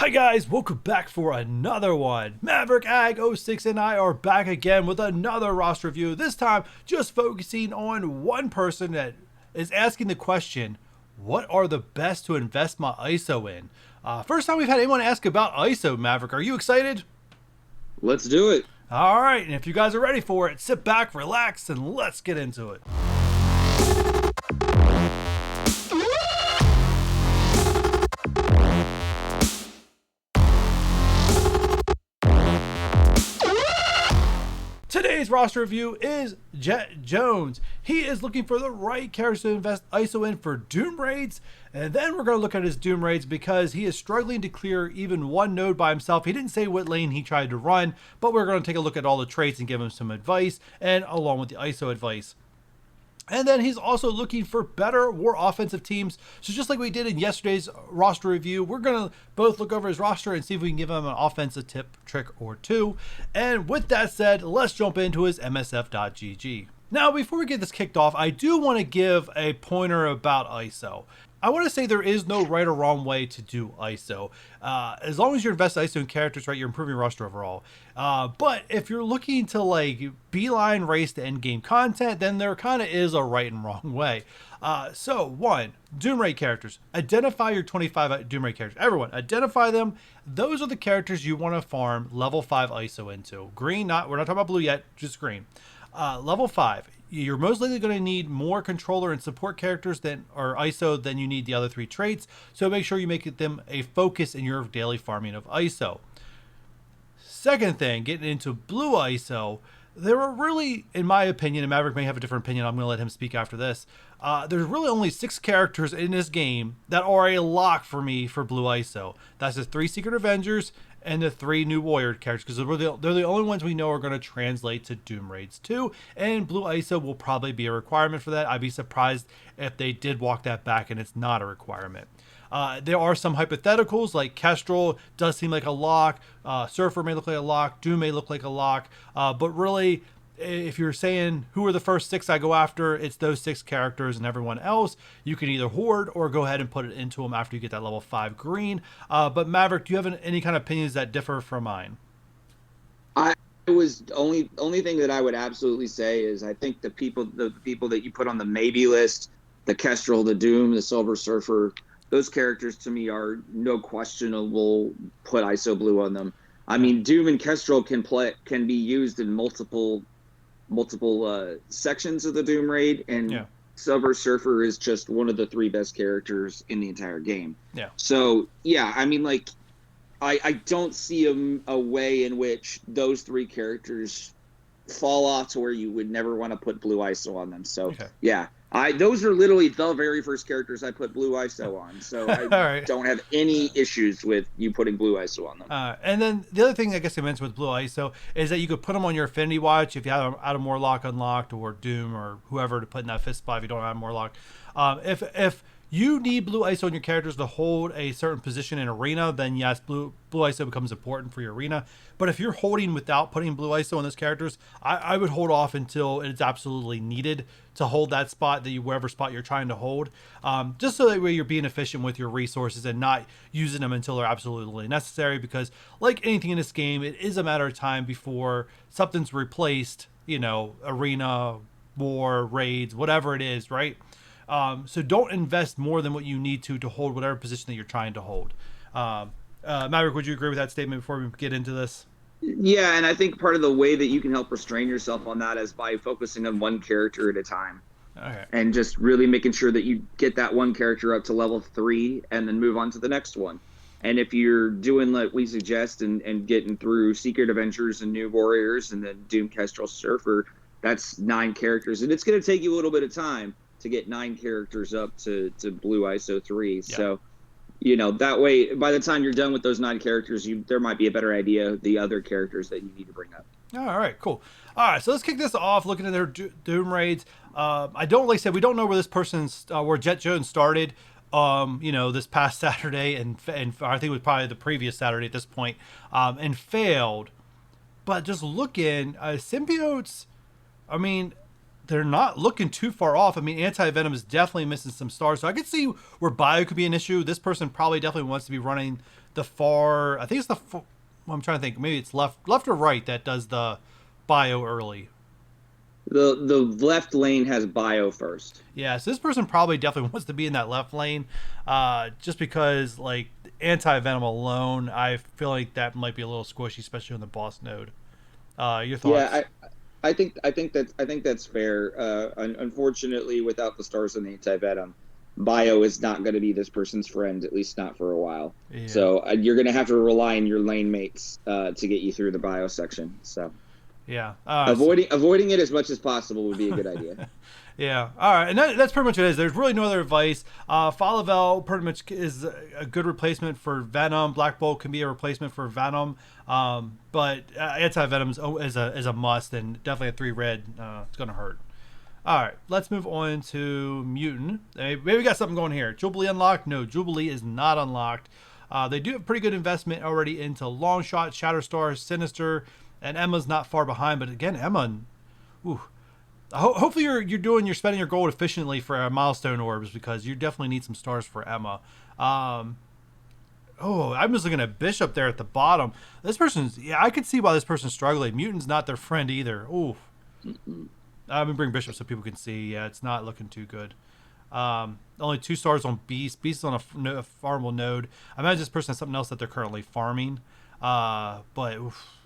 Hi guys, welcome back for another one. Maverick Ag 06 and I are back again with another roster review. This time just focusing on one person that is asking the question, what are the best to invest my ISO in? First time we've had anyone ask about ISO, Maverick. Are you excited? Let's do it. All right, and if you guys are ready for it, sit back, relax, and let's get into it. Today's roster review is Jet Jones. He is looking for the right characters to invest ISO in for Doom Raids, and then we're going to look at his Doom Raids because he is struggling to clear even one node by himself. He didn't say what lane he tried to run, but we're going to take a look at all the traits and give him some advice, and along with the ISO advice. And then he's also looking for better, more offensive teams. So just like we did in yesterday's roster review, we're going to both look over his roster and see if we can give him an offensive tip, trick, or two. And with that said, let's jump into his MSF.gg. Now, before we get this kicked off, I do want to give a pointer about ISO. I want to say there is no right or wrong way to do ISO. As long as you invest ISO in characters, right, you're improving your roster overall. But if you're looking to like beeline race to end game content, then there kind of is a right and wrong way. So one, Doom Raid characters. Identify your 25 Doom Raid characters. Everyone, identify them. Those are the characters you want to farm level 5 ISO into. Green, we're not talking about blue yet, just green. Level 5. You're most likely going to need more controller and support characters or ISO than you need the other three traits. So make sure you make them a focus in your daily farming of ISO. Second thing, getting into blue ISO, there are really, in my opinion, and Maverick may have a different opinion, I'm going to let him speak after this. There's really only 6 characters in this game that are a lock for me for blue ISO. That's the 3 Secret Avengers and the 3 new Warrior characters, because they're the only ones we know are going to translate to Doom Raids 2, and blue ISO will probably be a requirement for that. I'd be surprised if they did walk that back and it's not a requirement. There are some hypotheticals, like Kestrel does seem like a lock, Surfer may look like a lock, Doom may look like a lock, but really, if you're saying who are the first 6 I go after, it's those 6 characters, and everyone else you can either hoard or go ahead and put it into them after you get that level 5 green. But Maverick, do you have any kind of opinions that differ from mine? I was only thing that I would absolutely say is I think the people that you put on the maybe list, the Kestrel, the Doom, the Silver Surfer, those characters to me are no questionable put ISO blue on them. I mean, Doom and Kestrel can be used in multiple sections of the Doom Raid, and Silver Surfer is just one of the 3 best characters in the entire game. Yeah. So yeah, I mean, like, I don't see a way in which those 3 characters fall off to where you would never want to put blue ISO on them. So yeah. Those are literally the very first characters I put blue ISO on, so I don't have any issues with you putting blue ISO on them. And then the other thing I guess I mentioned with blue ISO is that you could put them on your Affinity Watch if you have out of Morlock unlocked, or Doom, or whoever to put in that fifth spot if you don't have Morlock. If you need blue ISO in your characters to hold a certain position in arena, then yes, blue ISO becomes important for your arena. But if you're holding without putting blue ISO on those characters, I would hold off until it's absolutely needed to hold that spot, wherever spot you're trying to hold, just so that way you're being efficient with your resources and not using them until they're absolutely necessary. Because like anything in this game, it is a matter of time before something's replaced, arena, war, raids, whatever it is, right? So don't invest more than what you need to hold whatever position that you're trying to hold. Maverick, would you agree with that statement before we get into this? Yeah, and I think part of the way that you can help restrain yourself on that is by focusing on one character at a time. Okay. And just really making sure that you get that one character up to level 3 and then move on to the next one. And if you're doing like we suggest and getting through Secret Avengers and New Warriors and then Doom, Kestrel, Surfer, that's 9 characters. And it's going to take you a little bit of time to get 9 characters up to blue ISO 3. Yeah. So, that way, by the time you're done with those 9 characters, there might be a better idea of the other characters that you need to bring up. All right, cool. All right, so let's kick this off looking at their Doom Raids. I don't, like I said, we don't know where this person's, where Jet Jones started, this past Saturday, and I think it was probably the previous Saturday at this point, and failed. But just looking, symbiotes, I mean, they're not looking too far off. I mean, Anti-Venom is definitely missing some stars. So I could see where bio could be an issue. This person probably definitely wants to be running the far. I think it's well, I'm trying to think. Maybe it's left or right that does the bio early. The left lane has bio first. Yeah, so this person probably definitely wants to be in that left lane, just because like anti venom alone, I feel like that might be a little squishy, especially on the boss node. Your thoughts? Yeah, I think that's fair. Unfortunately, without the stars and the anti venom, bio is not going to be this person's friend, at least not for a while. Yeah, So you're going to have to rely on your lane mates to get you through the bio section. So yeah. avoiding it as much as possible would be a good idea. Yeah. All right. And that's pretty much what it is. There's really no other advice. Falavel pretty much is a good replacement for Venom. Black Bolt can be a replacement for Venom. But anti-Venom is a must, and definitely a 3 red. It's going to hurt. All right. Let's move on to Mutant. Maybe we got something going here. Jubilee unlocked? No, Jubilee is not unlocked. They do have pretty good investment already into Longshot, Shatterstar, Sinister, and Emma's not far behind. But again, Emma, ooh, hopefully you're spending your gold efficiently for milestone orbs, because you definitely need some stars for Emma. I'm just looking at Bishop there at the bottom. This person's, I could see why this person's struggling. Mutant's not their friend either. Ooh, I'm gonna bring Bishop so people can see. Yeah, it's not looking too good. Only 2 stars on Beast. Beast is on a farmable node. I imagine this person has something else that they're currently farming. But oof.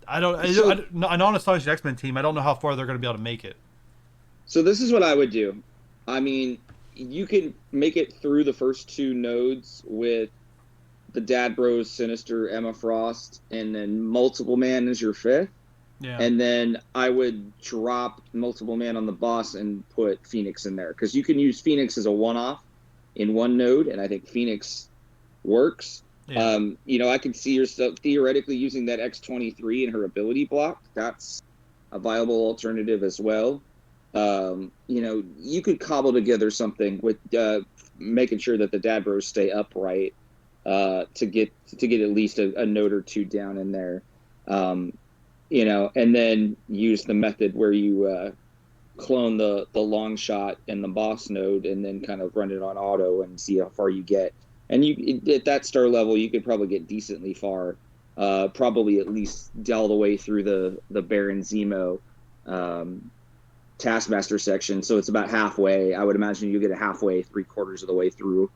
I on Astonishing X-Men team, I don't know how far they're going to be able to make it. So this is what I would do. I mean, you can make it through the first 2 nodes with the Dad Bros, Sinister, Emma Frost, and then Multiple Man as your 5th. Yeah. And then I would drop Multiple Man on the boss and put Phoenix in there, because you can use Phoenix as a one-off in one node, and I think Phoenix works. Yeah. I could see yourself theoretically using that X-23 in her ability block. That's a viable alternative as well. You could cobble together something with making sure that the Dad Bros stay upright to get at least a node or 2 down in there. And then use the method where you clone the long shot in the boss node and then kind of run it on auto and see how far you get. And at that star level, you could probably get decently far, probably at least all the way through the Baron Zemo Taskmaster section. So it's about halfway. I would imagine you get a halfway, 3/4 of the way through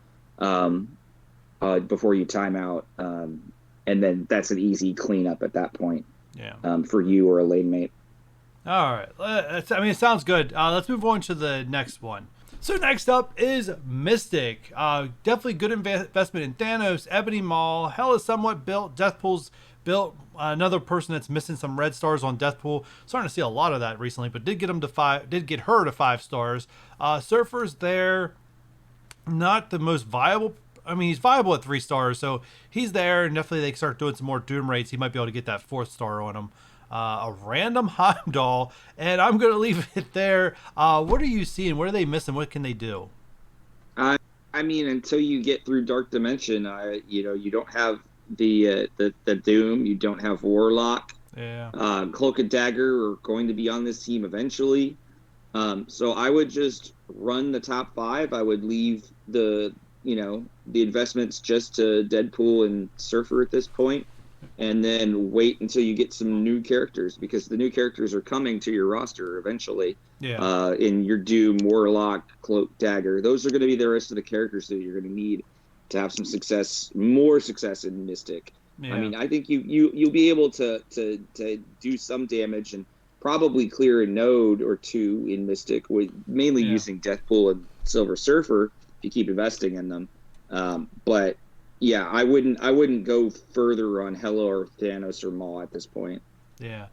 before you time out. And then that's an easy cleanup at that point. Yeah. For you or a lane mate. All right. It sounds good. Let's move on to the next one. So next up is Mystic. Definitely good investment in Thanos, Ebony Maw. Hell is somewhat built. Deathpool's built. Another person that's missing some red stars on Deathpool. Starting to see a lot of that recently, but did get her to 5 stars. Surfer's there. Not the most viable. I mean, he's viable at 3 stars, so he's there. And definitely, they start doing some more Doom raids. He might be able to get that 4th star on him. A random Heimdall, and I'm going to leave it there. What are you seeing? What are they missing? What can they do? I mean, until you get through Dark Dimension, you don't have the Doom. You don't have Warlock. Yeah. Cloak and Dagger are going to be on this team eventually. So I would just run the top 5. I would leave the investments just to Deadpool and Surfer at this point, and then wait until you get some new characters, because the new characters are coming to your roster eventually. Yeah. In your Doom, Warlock, Cloak, Dagger, those are going to be the rest of the characters that you're going to need to have some success, more success in Mystic. Yeah. I mean, I think you'll be able to do some damage and probably clear a node or 2 in Mystic, with mainly using Deathpool and Silver Surfer if you keep investing in them. But yeah, I wouldn't go further on Hela or Thanos or Maw at this point. Yeah.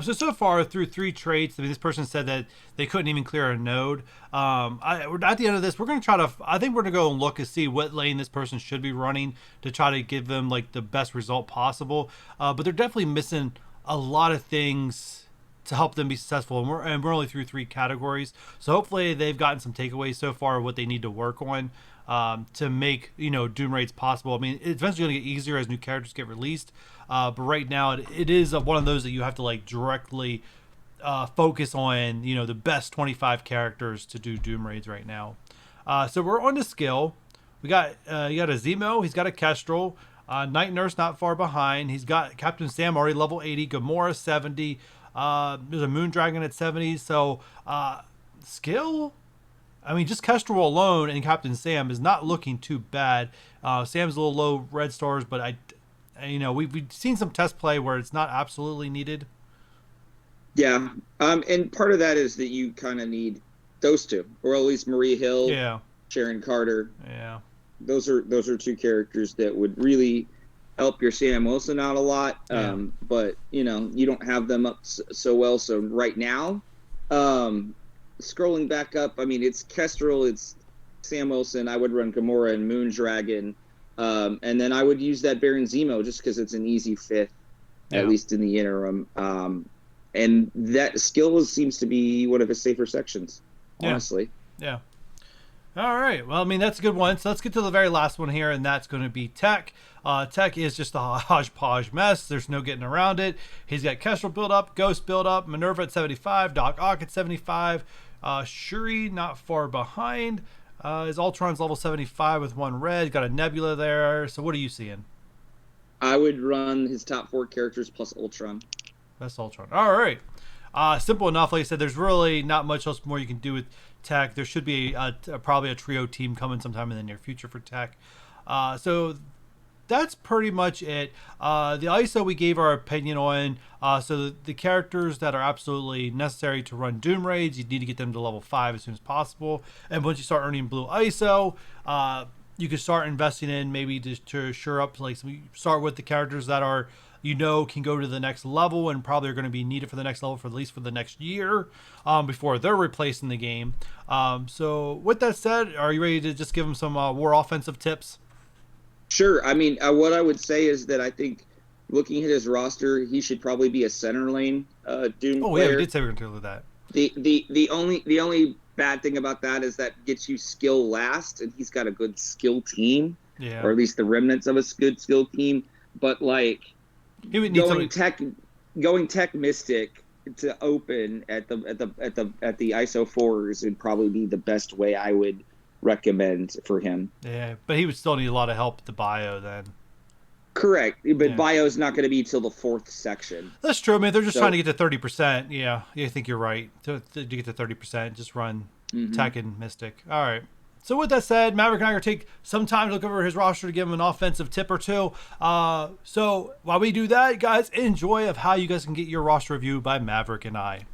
So far through 3 traits, this person said that they couldn't even clear a node. At the end of this, we're going to try to. I think we're going to go and look and see what lane this person should be running to try to give them like the best result possible. But they're definitely missing a lot of things to help them be successful, and we're only through 3 categories. So hopefully they've gotten some takeaways so far of what they need to work on. To make Doom raids possible. I mean, it's eventually going to get easier as new characters get released, but right now it is one of those that you have to like directly focus on the best 25 characters to do Doom raids right now. So we're on to skill. We got you got a Zemo. He's got a Kestrel. Night Nurse not far behind. He's got Captain Sam already level 80. Gamora 70. There's a Moondragon at 70. So skill. I mean, just Kestrel alone and Captain Sam is not looking too bad. Sam's a little low red stars, but we've seen some test play where it's not absolutely needed. Yeah, and part of that is that you kind of need those two, or at least Marie Hill, Yeah, Sharon Carter. yeah, Those are two characters that would really help your Sam Wilson out a lot. Yeah. But you don't have them up so well. So right now, scrolling back up, I mean, it's Kestrel, it's Sam Wilson. I would run Gamora and Moondragon, and then I would use that Baron Zemo just because it's an easy fifth, at least in the interim. And that skill seems to be one of his safer sections, honestly. Yeah. All right. Well, I mean, that's a good one. So let's get to the very last one here, and that's going to be Tech. Tech is just a hodgepodge mess. There's no getting around it. He's got Kestrel build up, Ghost build up, Minerva at 75, Doc Ock at 75, Shuri not far behind. His Ultron's level 75 with one red. Got a Nebula there. So what are you seeing? I would run his top 4 characters plus Ultron. That's Ultron. All right. Simple enough. Like I said, there's really not much else more you can do with Tech. There should be probably a trio team coming sometime in the near future for Tech. So that's pretty much it. The ISO we gave our opinion on. So the characters that are absolutely necessary to run Doom Raids, you need to get them to level 5 as soon as possible. And once you start earning blue ISO, you can start investing in maybe just to shore up. Like, so we start with the characters that are can go to the next level and probably are going to be needed for the next level for at least for the next year before they're replaced in the game. So with that said, are you ready to just give them some war offensive tips? Sure. I mean, what I would say is that I think looking at his roster, he should probably be a center lane Doom player. Yeah, we did say we were going to do that. The only bad thing about that is that gets you skill last, and he's got a good skill team, or at least the remnants of a good skill team. But like, going tech mystic to open at the ISO 4s would probably be the best way I would recommend for him. Yeah, but he would still need a lot of help with the bio then. Correct, but bio's not going to be till the 4th section. That's true. I mean, they're just trying to get to 30%. Yeah, I think you're right. To get to 30%, just run Tech and Mystic. All right. So with that said, Maverick and I are going to take some time to look over his roster to give him an offensive tip or two. So while we do that, guys, enjoy of how you guys can get your roster reviewed by Maverick and I.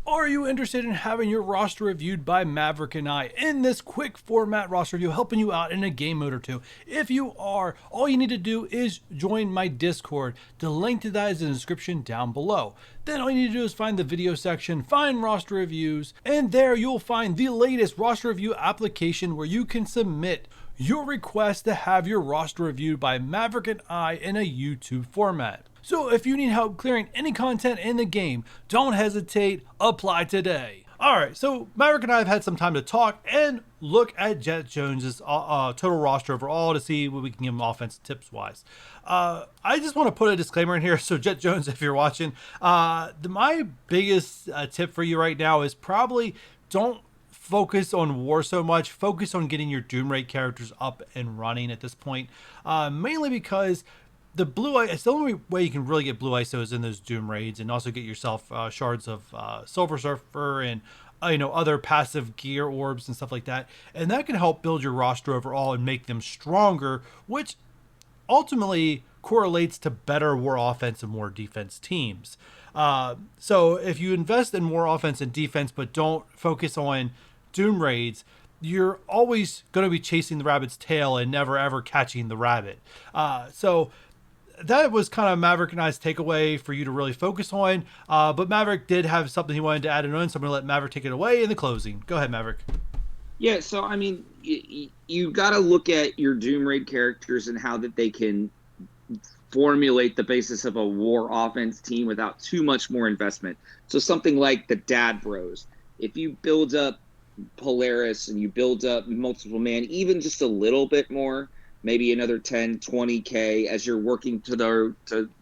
Are you interested in having your roster reviewed by Maverick and I in this quick format roster review, helping you out in a game mode or two? If you are, all you need to do is join my Discord. The link to that is in the description down below. Then all you need to do is find the video section, find roster reviews, and there you'll find the latest roster review application where you can submit your request to have your roster reviewed by Maverick and I in a YouTube format. So if you need help clearing any content in the game, don't hesitate, apply today. Alright, so Maverick and I have had some time to talk and look at Jet Jones's total roster overall to see what we can give him offensive tips wise. I just want to put a disclaimer in here, so Jet Jones, if you're watching, my biggest tip for you right now is probably don't focus on war so much. Focus on getting your Doom Raid characters up and running at this point, mainly because it's the only way you can really get blue ISOs in those Doom Raids, and also get yourself shards of Silver Surfer and other passive gear orbs and stuff like that, and that can help build your roster overall and make them stronger, which ultimately correlates to better war offense and war defense teams. So if you invest in more offense and defense but don't focus on Doom Raids, you're always going to be chasing the rabbit's tail and never ever catching the rabbit. So that was kind of Maverick and I's takeaway for you to really focus on. But Maverick did have something he wanted to add in, so I'm going to let Maverick take it away in the closing. Go ahead, Maverick. Yeah, so I mean, you got to look at your Doom Raid characters and how that they can formulate the basis of a war offense team without too much more investment. So something like the Dad Bros. If you build up Polaris and you build up Multiple Man, even just a little bit more, maybe another 10, 20K as you're working to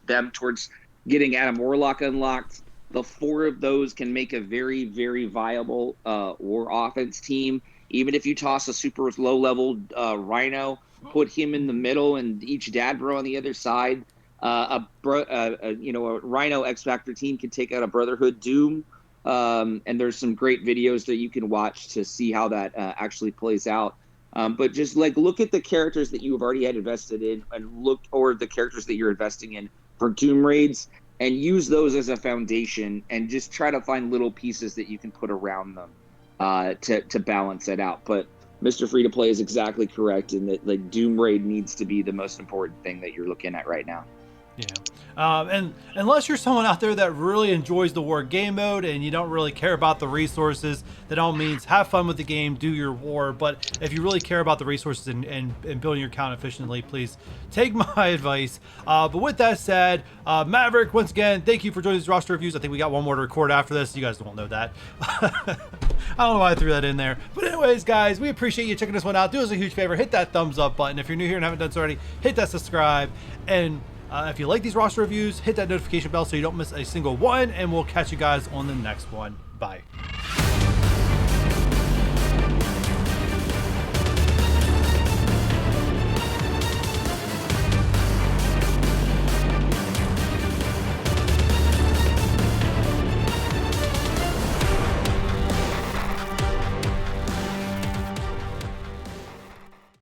them towards getting Adam Warlock unlocked. The 4 of those can make a very, very viable war offense team. Even if you toss a super low level Rhino, put him in the middle and each dad bro on the other side. A Rhino X Factor team can take out a Brotherhood Doom. And there's some great videos that you can watch to see how that actually plays out. But just like look at the characters that you have already had invested in, and look, or the characters that you're investing in for Doom raids, and use those as a foundation, and just try to find little pieces that you can put around them to balance it out. But Mr. Free to Play is exactly correct in that like Doom raid needs to be the most important thing that you're looking at right now. Yeah. And unless you're someone out there that really enjoys the war game mode and you don't really care about the resources, that all means have fun with the game, do your war. But if you really care about the resources and building your account efficiently, please take my advice. But with that said, Maverick, once again, thank you for joining these roster reviews. I think we got one more to record after this. You guys don't know that. I don't know why I threw that in there. But anyways, guys, we appreciate you checking this one out. Do us a huge favor. Hit that thumbs up button. If you're new here and haven't done so already, hit that subscribe. And if you like these roster reviews, hit that notification bell so you don't miss a single one, and we'll catch you guys on the next one. Bye.